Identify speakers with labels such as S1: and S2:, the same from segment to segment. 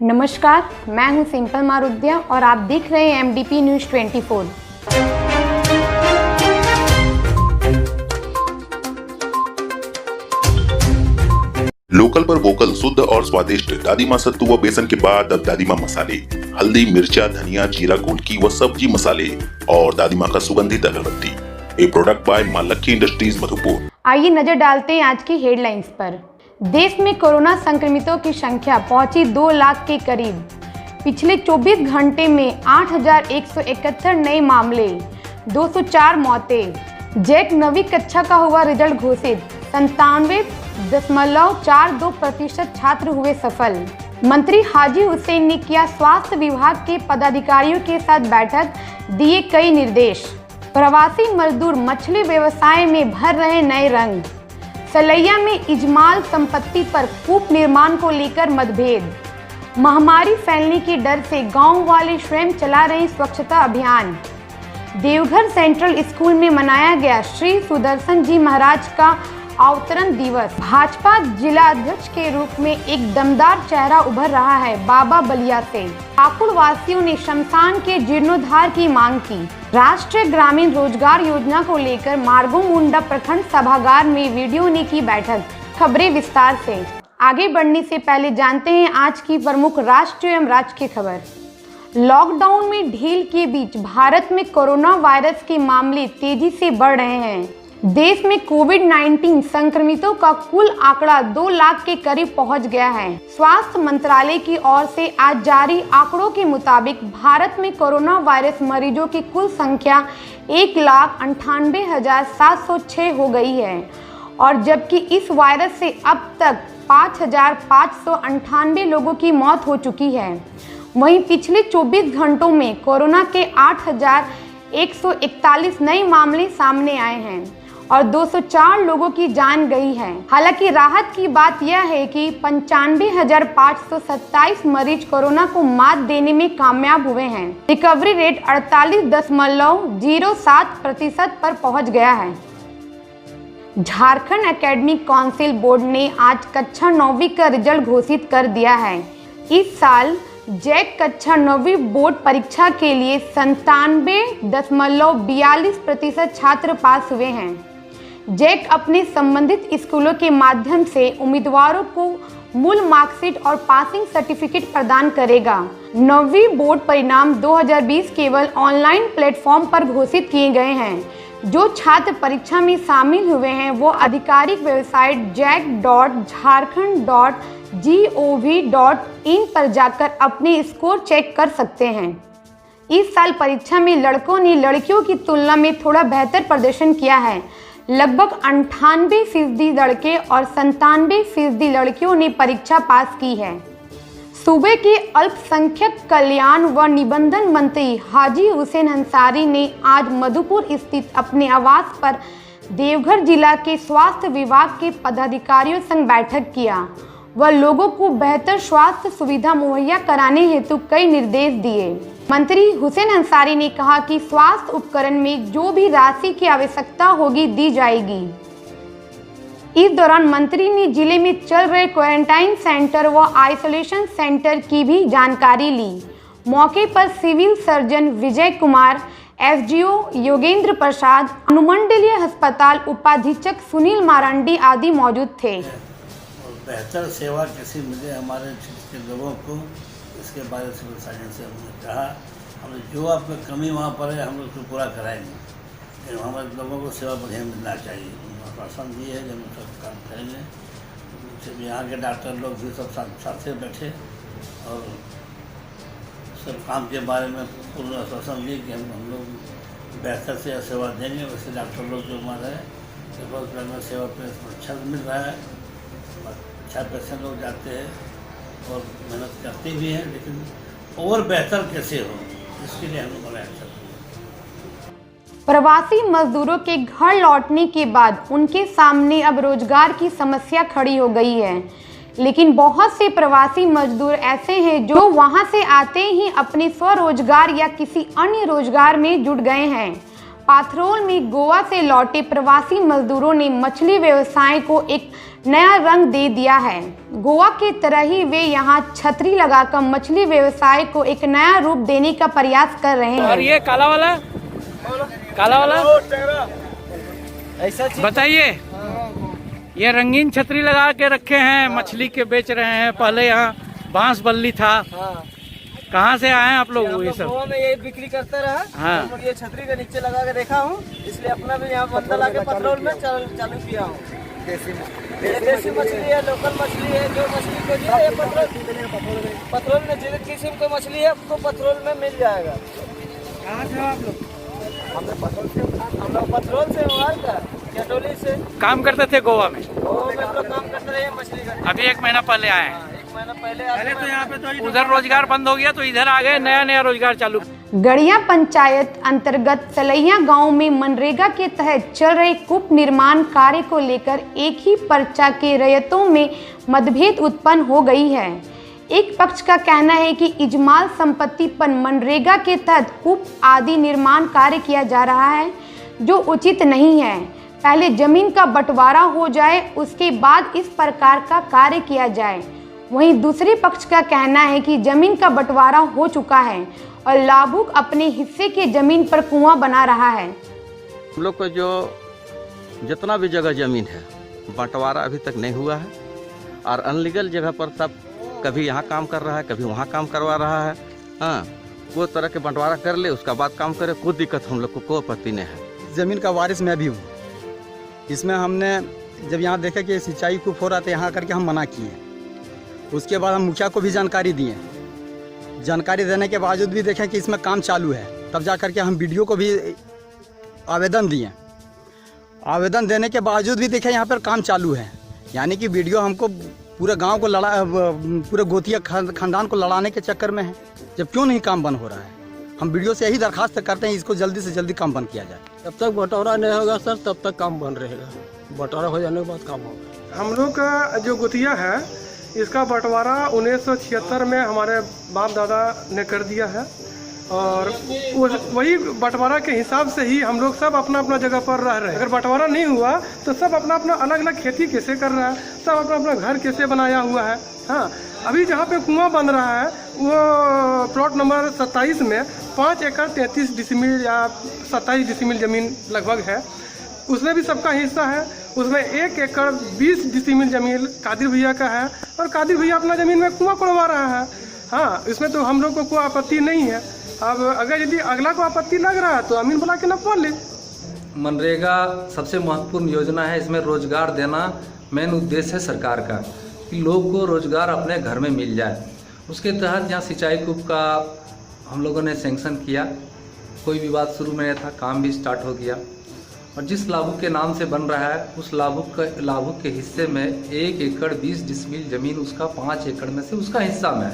S1: नमस्कार, मैं हूं सिंपल मारुद्या और आप देख रहे हैं MDP न्यूज़ 24।
S2: लोकल पर वोकल, शुद्ध और स्वादिष्ट दादी माँ सत्तू व बेसन के बाद अब दादी माँ मसाले, हल्दी, मिर्चा, धनिया, जीरा, गोलकी व सब्जी मसाले और दादी माँ का सुगंधित अगरबत्ती। ए प्रोडक्ट बाय मां लक्की इंडस्ट्रीज मधुपुर।
S1: आइए नजर डालते हैं आज की हेडलाइंस पर। देश में कोरोना संक्रमितों की संख्या पहुंची 2 लाख के करीब। पिछले 24 घंटे में 8,171 नए मामले, 204 मौतें। जैक 9वीं कक्षा का हुआ रिजल्ट घोषित, 97.42% छात्र हुए सफल। मंत्री हाजी हुसैन ने किया स्वास्थ्य विभाग के पदाधिकारियों के साथ बैठक, दिए कई निर्देश। प्रवासी मजदूर मछली व्यवसाय में भर रहे नए रंग। सलैया में इजमाल संपत्ति पर कूप निर्माण को लेकर मतभेद। महामारी फैलने के डर से गांव वाले स्वयं चला रहे स्वच्छता अभियान। देवघर सेंट्रल स्कूल में मनाया गया श्री सुदर्शन जी महाराज का अवतरण दिवस। भाजपा जिला अध्यक्ष के रूप में एक दमदार चेहरा उभर रहा है बाबा बलिया से। पाकुड़ वासियों ने शमशान के जीर्णोद्धार की मांग की। राष्ट्रीय ग्रामीण रोजगार योजना को लेकर मार्गो मुंडा प्रखंड सभागार में वीडियो ने की बैठक। खबरें विस्तार से। आगे बढ़ने से पहले जानते हैं आज की प्रमुख राष्ट्रीय एवं राज्य की खबर। लॉकडाउन में ढील के बीच भारत में कोरोना वायरस के मामले तेजी से बढ़ रहे हैं। देश में कोविड-19 संक्रमितों का कुल आंकड़ा 2 लाख के करीब पहुंच गया है। स्वास्थ्य मंत्रालय की ओर से आज जारी आंकड़ों के मुताबिक भारत में कोरोना वायरस मरीजों की कुल संख्या 1,98,706 हो गई है और जबकि इस वायरस से अब तक 5,598 लोगों की मौत हो चुकी है। वहीं पिछले 24 घंटों में कोरोना के 8,141 नए मामले सामने आए हैं और 204 लोगों की जान गई है। हालांकि राहत की बात यह है कि 95,527 मरीज कोरोना को मात देने में कामयाब हुए हैं। रिकवरी रेट 48.07% पर पहुंच गया है। झारखंड एकेडमिक काउंसिल बोर्ड ने आज कक्षा 9वीं का रिजल्ट घोषित कर दिया है। इस साल जैक कक्षा 9वीं बोर्ड परीक्षा के लिए 97.42% छात्र पास हुए हैं। जैक अपने संबंधित स्कूलों के माध्यम से उम्मीदवारों को मूल मार्कशीट और पासिंग सर्टिफिकेट प्रदान करेगा। 9वीं बोर्ड परिणाम 2020 केवल ऑनलाइन प्लेटफॉर्म पर घोषित किए गए हैं। जो छात्र परीक्षा में शामिल हुए हैं वो आधिकारिक वेबसाइट jack.jharkhand.gov.in पर जाकर अपने स्कोर चेक कर सकते हैं। इस साल परीक्षा में लड़कों ने लड़कियों की तुलना में थोड़ा बेहतर प्रदर्शन किया है। लगभग 98% लड़के और 97% लड़कियों ने परीक्षा पास की है। सूबे के अल्पसंख्यक कल्याण व निबंधन मंत्री हाजी हुसैन अंसारी ने आज मधुपुर स्थित अपने आवास पर देवघर जिला के स्वास्थ्य विभाग के पदाधिकारियों संग बैठक किया व लोगों को बेहतर स्वास्थ्य सुविधा मुहैया कराने हेतु कई निर्देश दिए। मंत्री हुसैन अंसारी ने कहा कि स्वास्थ्य उपकरण में जो भी राशि की आवश्यकता होगी दी जाएगी। इस दौरान मंत्री ने जिले में चल रहे क्वारंटाइन सेंटर व आइसोलेशन सेंटर की भी जानकारी ली। मौके पर civil surgeon Vijay Kumar, SDO Yogendra प्रसाद, अनुमंडलीय अस्पताल उपाधीक्षक सुनील मारंडी आदि मौजूद थे।
S3: बेहतर सेवा कैसे मिले हमारे क्षेत्र के लोगों को, इसके बारे में सिविल सर्जन से हमने कहा हम जो आपका कमी वहाँ पर है हम लोग उसको पूरा कराएंगे। हमारे लोगों को सेवा बढ़िया मिलना चाहिए। आश्वासन दिए है जब हम सब काम करेंगे। सिर्फ यहाँ के डॉक्टर लोग भी सब साथ बैठे और सब काम के बारे में पूर्ण आश्वासन दिए कि हम लोग बेहतर से सेवा देंगे। वैसे डॉक्टर लोग जो हमारे बहुत सेवा पे अच्छा मिल रहा है। अच्छा पेशेंट लोग जाते हैं और मेहनत करते भी हैं, लेकिन और बेहतर कैसे हो इसके लिए हम लोग बड़ा अच्छा।
S1: प्रवासी मजदूरों के घर लौटने के बाद उनके सामने अब रोजगार की समस्या खड़ी हो गई है। लेकिन बहुत से प्रवासी मजदूर ऐसे हैं जो वहां से आते ही अपने स्वरोजगार या किसी अन्य रोजगार में जुट गए हैं। पाथरोल में गोवा से लौटे प्रवासी मजदूरों ने मछली व्यवसाय को एक नया रंग दे दिया है। गोवा की तरह ही वे यहां छतरी लगाकर मछली व्यवसाय को एक नया रूप देने का प्रयास कर रहे हैं।
S4: और ये काला वाला ऐसा बताइए, ये रंगीन छतरी लगा के रखे हैं, मछली के बेच रहे हैं। पहले यहाँ बांस बल्ली था। कहाँ से आए हैं आप लोग? ये सब
S5: गोवा में ये बिक्री करते रहा।
S4: हाँ।
S5: ये छतरी के नीचे लगा के देखा हूँ, इसलिए अपना भी यहाँ बंदा ला के पेट्रोल में चालू किया हूँ। ये देसी मछली है, लोकल मछली है। जो मछली को जो है पेट्रोल में जिस किस्म की मछली है आपको पेट्रोल में मिल जाएगा।
S4: कहाँ से आप लोग?
S5: हम लोग पेट्रोल से कैटोली से
S4: काम करते थे गोवा में?
S5: गोवा में हम लोग काम करते रहे मछली का।
S4: अभी 1 महीना पहले आए हैं।
S5: 1 महीना पहले
S4: तो यहाँ पे तो उधर रोजगार बंद हो गया तो इधर आ गए, नया रोजगार चालू।
S1: गड़िया पंचायत अंतर्गत सलैया गांव में मनरेगा के तहत चल रहे कूप निर्माण कार्य को लेकर एक ही पर्चा के रैयतों में मतभेद उत्पन्न हो गई है। एक पक्ष का कहना है कि इजमाल संपत्ति पर मनरेगा के तहत कूप आदि निर्माण कार्य किया जा रहा है, जो उचित नहीं है। पहले जमीन का बंटवारा हो जाए, उसके बाद इस प्रकार का कार्य किया जाए। वहीं दूसरे पक्ष का कहना है कि जमीन का बंटवारा हो चुका है और लाभुक अपने हिस्से के जमीन पर कुआं बना रहा है।
S6: हम लोग को जो जितना भी जगह जमीन है बंटवारा अभी तक नहीं हुआ है और अनलीगल जगह पर सब कभी यहाँ काम कर रहा है, कभी वहाँ काम करवा रहा है। हाँ, वो तरह के बंटवारा कर ले, उसका बाद काम करे, कोई दिक्कत हम लोग को कोई आपत्ति नहीं है।
S7: ज़मीन का वारिस मैं भी हूँ। इसमें हमने जब यहाँ देखा कि सिंचाई खूब हो रहा था, यहाँ करके हम मना किए। उसके बाद हम मुखिया को भी जानकारी दिए। जानकारी देने के बावजूद भी देखें कि इसमें काम चालू है, तब जा करके हम बीडीओ को भी आवेदन दिए। आवेदन देने के बावजूद भी देखें यहाँ पर काम चालू है, यानी कि बीडीओ हमको पूरे गांव को पूरे गोतिया खानदान को लड़ाने के चक्कर में है। जब क्यों नहीं काम बंद हो रहा है, हम बीडीओ से यही दरखास्त करते हैं इसको जल्दी से जल्दी काम बंद किया जाए।
S5: जब तक बंटवारा नहीं होगा सर तब तक काम बंद रहेगा। बंटवारा हो जाने के बाद काम होगा।
S8: हम लोग का जो गुतिया है इसका बंटवारा 1976 में हमारे बाप दादा ने कर दिया है और वही बंटवारा के हिसाब से ही हम लोग सब अपना अपना जगह पर रह रहे हैं। अगर बंटवारा नहीं हुआ तो सब अपना अपना अलग अलग खेती कैसे कर रहा है, सब अपना अपना घर कैसे बनाया हुआ है। हाँ, अभी जहाँ पे कुआं बन रहा है वो प्लॉट नंबर 27 में 5 एकड़ 33 डिसमिल या 27 डिसमिल ज़मीन लगभग है। उसमें भी सबका हिस्सा है। उसमें 1 एकड़ 20 डिसमिल ज़मीन कादिर भैया का है और कादिर भैया अपना ज़मीन में कुआं कोड़वा रहा है। हाँ, इसमें तो हम लोग को कोई आपत्ति नहीं है। अब अगर यदि अगला को आपत्ति लग रहा है तो अमीन बुला के नपवा ले।
S9: मनरेगा सबसे महत्वपूर्ण योजना है। इसमें रोजगार देना मेन उद्देश्य है सरकार का, कि लोग को रोजगार अपने घर में मिल जाए। उसके तहत यहाँ सिंचाई कूप का हम लोगों ने सैंक्शन किया। कोई विवाद शुरू में था, काम भी स्टार्ट हो गया और जिस लाभुक के नाम से बन रहा है उस लाभुक के हिस्से में 1 एकड़ 20 डिसमिल ज़मीन उसका 5 एकड़ में से उसका हिस्सा में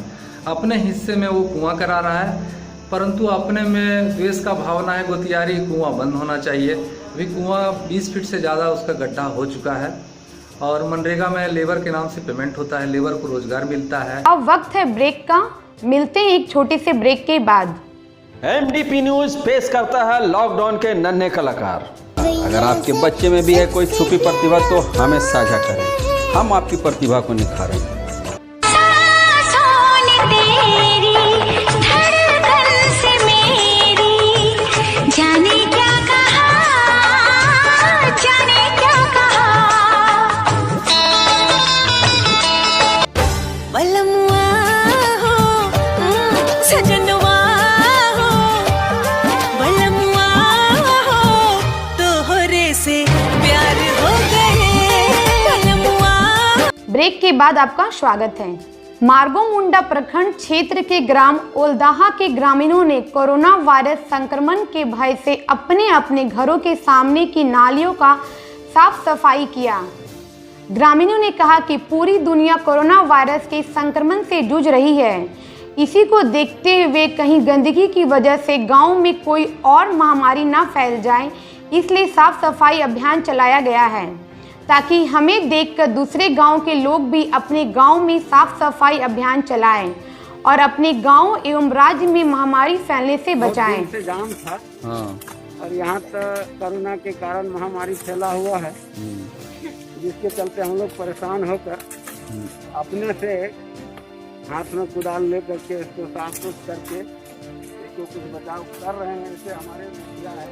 S9: अपने हिस्से में वो कुआं करा रहा है। परंतु अपने में द्वेष का भावना है, गोतियारी, कुआं बंद होना चाहिए। अभी कुआं 20 फीट से ज़्यादा उसका गड्ढा हो चुका है और मनरेगा में लेबर के नाम से पेमेंट होता है, लेबर को रोजगार मिलता है।
S1: अब वक्त है ब्रेक का, मिलते हैं एक छोटे से ब्रेक के बाद।
S10: एमडीपी न्यूज पेश करता है लॉकडाउन के नन्हे कलाकार। अगर आपके बच्चे में भी है कोई छुपी प्रतिभा तो हमें साझा करें, हम आपकी प्रतिभा को निखारेंगे।
S1: ब्रेक के बाद आपका स्वागत है। मार्गोमुंडा प्रखंड क्षेत्र के ग्राम ओलदाहा के ग्रामीणों ने कोरोना वायरस संक्रमण के भय से अपने अपने घरों के सामने की नालियों का साफ सफाई किया। ग्रामीणों ने कहा कि पूरी दुनिया कोरोना वायरस के संक्रमण से जूझ रही है। इसी को देखते हुए कहीं गंदगी की वजह से गांव में कोई और महामारी ना फैल जाए, इसलिए साफ सफाई अभियान चलाया गया है, ताकि हमें देखकर दूसरे गांव के लोग भी अपने गांव में साफ सफाई अभियान चलाएं और अपने गांव एवं राज्य में महामारी फैलने से बचाएं।
S5: जाम था।
S6: हाँ,
S11: और यहाँ तो कोरोना के कारण महामारी फैला हुआ है, जिसके चलते हम लोग परेशान होकर अपने से हाथ में कुदाल ले करके इसको साफ सुथ करके इसको कुछ बचाव कर रहे हैं। इससे हमारे मुखिया है।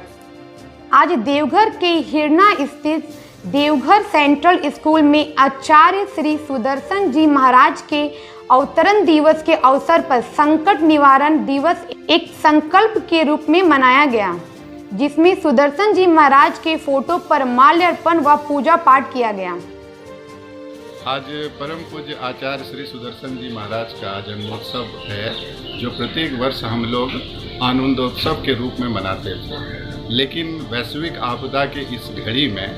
S1: आज देवघर के हिरना स्थित देवघर सेंट्रल स्कूल में आचार्य श्री सुदर्शन जी महाराज के अवतरण दिवस के अवसर पर संकट निवारण दिवस एक संकल्प के रूप में मनाया गया, जिसमें सुदर्शन जी महाराज के फोटो पर माल्यार्पण व पूजा पाठ किया गया।
S12: आज परम पूज्य आचार्य श्री सुदर्शन जी महाराज का जन्मोत्सव है, जो प्रत्येक वर्ष हम लोग आनंदोत्सव के रूप में मनाते थे, लेकिन वैश्विक आपदा के इस घड़ी में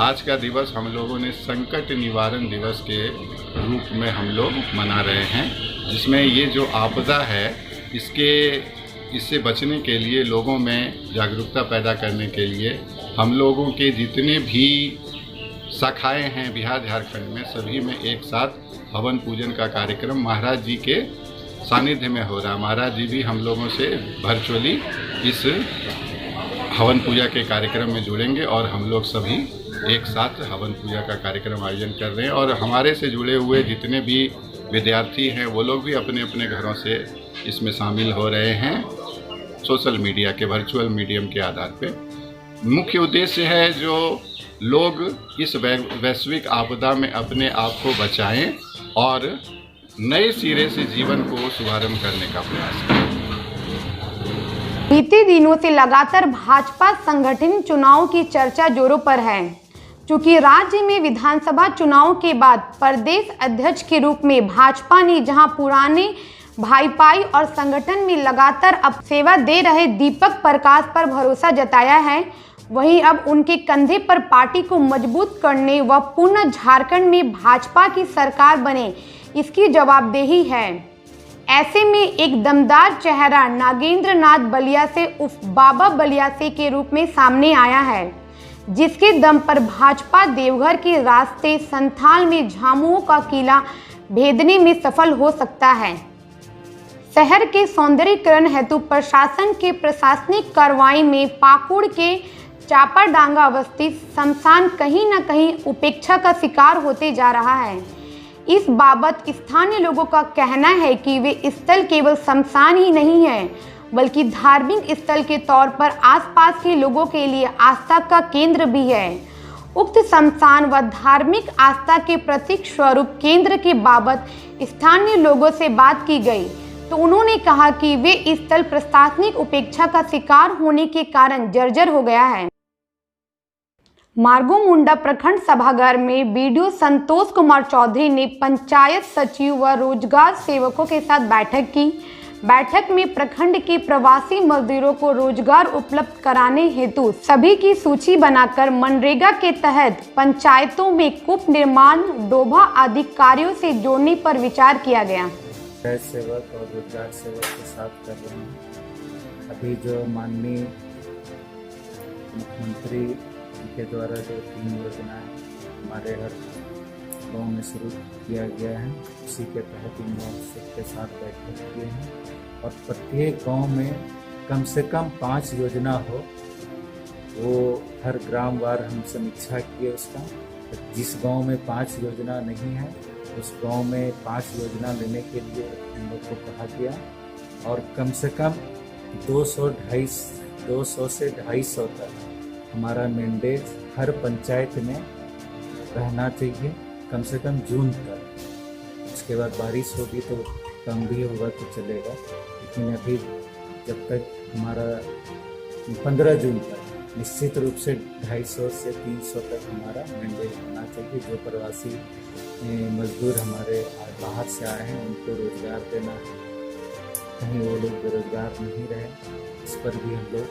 S12: आज का दिवस हम लोगों ने संकट निवारण दिवस के रूप में हम लोग मना रहे हैं, जिसमें ये जो आपदा है इससे बचने के लिए लोगों में जागरूकता पैदा करने के लिए हम लोगों के जितने भी शाखाएं हैं बिहार झारखंड में, सभी में एक साथ हवन पूजन का कार्यक्रम महाराज जी के सानिध्य में हो रहा। महाराज जी भी हम लोगों से वर्चुअली इस हवन पूजा के कार्यक्रम में जुड़ेंगे और हम लोग सभी एक साथ हवन पूजा का कार्यक्रम आयोजन कर रहे हैं। और हमारे से जुड़े हुए जितने भी विद्यार्थी हैं वो लोग भी अपने अपने घरों से इसमें शामिल हो रहे हैं, सोशल मीडिया के वर्चुअल मीडियम के आधार पे। मुख्य उद्देश्य है जो लोग इस वैश्विक आपदा में अपने आप को बचाएं और नए सिरे से जीवन को शुभारंभ करने का प्रयास करें।
S1: बीते दिनों से लगातार भाजपा संगठन चुनाव की चर्चा जोरों पर है। चूंकि राज्य में विधानसभा चुनाव के बाद प्रदेश अध्यक्ष के रूप में भाजपा ने जहां पुराने भाईपाई और संगठन में लगातार अब सेवा दे रहे दीपक प्रकाश पर भरोसा जताया है, वहीं अब उनके कंधे पर पार्टी को मजबूत करने व पूर्ण झारखंड में भाजपा की सरकार बने इसकी जवाबदेही है। ऐसे में एक दमदार चेहरा नागेंद्र नाथ बलिया से उर्फ बाबा बलिया से के रूप में सामने आया है, जिसके दम पर भाजपा देवघर के रास्ते संथाल में झामुओं का किला भेदने में सफल हो सकता है। शहर के सौंदर्यीकरण हेतु प्रशासन के प्रशासनिक कार्रवाई में पाकुड़ के चापाडांगा अवस्थित शमशान कहीं न कहीं उपेक्षा का शिकार होते जा रहा है। इस बाबत स्थानीय लोगों का कहना है कि वे स्थल केवल शमशान ही नहीं है, बल्कि धार्मिक स्थल के तौर पर आसपास के लोगों के लिए आस्था का केंद्र भी है। उक्त शमशान व धार्मिक आस्था के प्रतीक स्वरूप केंद्र के बाबत स्थानीय लोगों से बात की गई तो उन्होंने कहा कि वे स्थल प्रशासनिक उपेक्षा का शिकार होने के कारण जर्जर हो गया है। मार्गो मुंडा प्रखंड सभागार में बीडीओ संतोष कुमार चौधरी ने पंचायत सचिव व रोजगार सेवकों के साथ बैठक की। बैठक में प्रखंड के प्रवासी मजदूरों को रोजगार उपलब्ध कराने हेतु सभी की सूची बनाकर मनरेगा के तहत पंचायतों में कूप निर्माण, डोभा आदि कार्यों से जोड़ने पर विचार किया गया।
S13: सेवक और रोजगार सेवक के साथ कर रहे हैं। अभी जो माननीय मुख्यमंत्री के द्वारा जो 3 योजनाएं हमारे हर गाँव में शुरू किया गया है, उसी के तहत इन सबके साथ बैठक किए हैं और प्रत्येक गांव में कम से कम 5 योजना हो, वो हर ग्राम वार हम समीक्षा किए उसका। जिस गांव में 5 योजना नहीं है उस गांव में 5 योजना लेने के लिए हम लोग को कहा गया और कम से कम 200 से 250 तक हमारा मैंडेट हर पंचायत में रहना चाहिए, कम से कम जून तक। उसके बाद बारिश होगी तो कम भी होगा तो चलेगा, लेकिन अभी जब तक हमारा 15 जून तक निश्चित रूप से 250 से 300 तक हमारा मैंडेट होना चाहिए। जो प्रवासी मजदूर हमारे बाहर से आए हैं उनको रोजगार देना है, कहीं वो लोग बेरोजगार नहीं रहे, इस पर भी हम लोग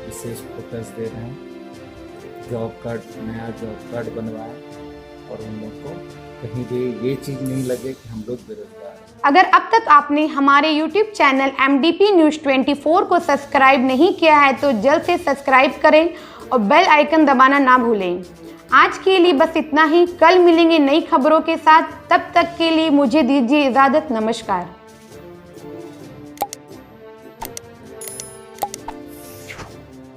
S13: विशेष फोकस दे रहे हैं। जॉब कार्ड, नया जॉब कार्ड बनवाएं और उन लोग को कहीं भी ये चीज़ नहीं लगे कि हम लोग बेरोजगार हैं।
S1: अगर अब तक आपने हमारे YouTube चैनल MDP News 24 को सब्सक्राइब नहीं किया है तो जल्द से सब्सक्राइब करें और बेल आइकन दबाना ना भूलें। आज के लिए बस इतना ही, कल मिलेंगे नई खबरों के साथ, तब तक के लिए मुझे दीजिए इजाज़त। नमस्कार।